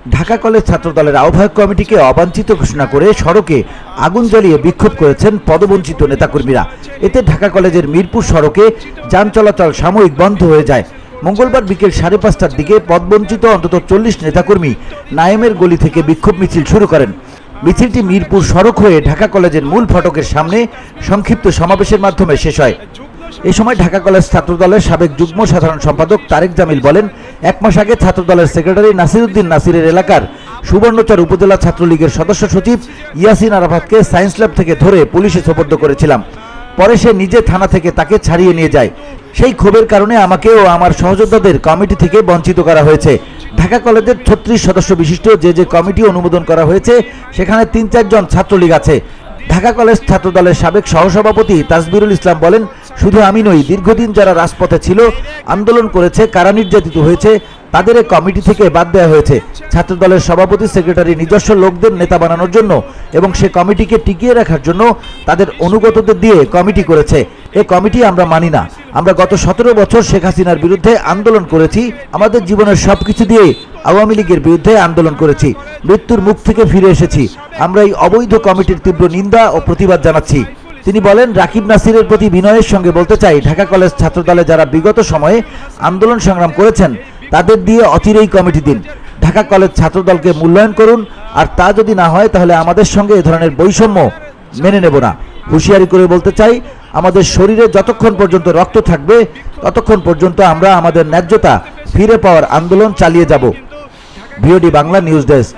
Dhaka college ছাত্রদলের আহ্বায়ক কমিটিকে অবাঞ্ছিত ঘোষণা করে সড়কে আগুন জ্বালিয়ে বিক্ষোভ করেছেন পদবঞ্চিত নেতাকর্মীরা। এতে ঢাকা কলেজের মিরপুর সড়কে যান চলাচল সাময়িক বন্ধ হয়ে যায়। মঙ্গলবার বিকেল 5:30টার দিকে পদবঞ্চিত অন্তত 40 নেতাকর্মী নায়েমের গলি থেকে বিক্ষোভ মিছিল শুরু করেন। মিছিলটি মিরপুর সড়ক হয়ে ঢাকা কলেজের মূল ফটকের সামনে সংক্ষিপ্ত সমাবেশের মাধ্যমে শেষ হয়। এ সময় ঢাকা কলেজ ছাত্রদলের সাবেক যুগ্ম সাধারণ সম্পাদক তারেক জামিল বলেন, 1 মাস আগে ছাত্রদলের সেক্রেটারি নাসিরউদ্দিন নাসিরের এলাকার সুবর্ণচর উপজেলা ছাত্রলীগের সদস্য সচিব ইয়াসিন আরাফাতকে সায়েন্স ল্যাব থেকে ধরে পুলিশে সোপর্দ করেছিলাম। পরে সে নিজে থানা থেকে তাকে ছাড়িয়ে নিয়ে যায়। সেই ক্ষোভের কারণে আমাকে ও আমার সহযোদ্ধাদের কমিটি থেকে বঞ্চিত করা হয়েছে। ঢাকা কলেজের 36 সদস্য বিশিষ্ট যে কমিটি অনুমোদন করা হয়েছে সেখানে 3-4 জন ছাত্রলীগ আছে। ঢাকা কলেজ ছাত্রদলের সাবেক সহসভাপতি তাজবিরুল ইসলাম বলেন, শুধু আমি নই, দীর্ঘদিন যারা রাজপথে ছিল, আন্দোলন করেছে, কারা নির্যাতিত হয়েছে, তাদের এই কমিটি থেকে বাদ দেওয়া হয়েছে। ছাত্রদলের সভাপতি সেক্রেটারি নিজস্ব লোকদের নেতা বানানোর জন্য এবং সে কমিটিকে টিকিয়ে রাখার জন্য তাদের অনুগতদের দিয়ে কমিটি করেছে। এই কমিটি আমরা মানি না। আমরা গত 17 বছর শেখ হাসিনার বিরুদ্ধে আন্দোলন করেছি। আমাদের জীবনের সবকিছু দিয়ে আওয়ামী লীগের বিরুদ্ধে আন্দোলন করেছি। মৃত্যুর মুখ থেকে ফিরে এসেছি। আমরা এই অবৈধ কমিটির তীব্র নিন্দা ও প্রতিবাদ জানাচ্ছি। তিনি বলেন, রাকিব নাসিরের প্রতি বিনয়ের সঙ্গে বলতে চাই, ঢাকা কলেজ ছাত্রদলে যারা বিগত সময়ে আন্দোলন সংগ্রাম করেছেন তাদের দিয়ে অচিরেই কমিটি দিন। ঢাকা কলেজ ছাত্রদলকে মূল্যায়ন করুন, আর তা যদি না হয় তাহলে আমাদের সঙ্গে এ ধরনের বৈষম্য মেনে নেব না। হুঁশিয়ারি করে বলতে চাই, আমাদের শরীরে যতক্ষণ পর্যন্ত রক্ত থাকবে ততক্ষণ পর্যন্ত আমরা আমাদের ন্যায্যতা ফিরে পাওয়ার আন্দোলন চালিয়ে যাব। VOD Bangla news desk.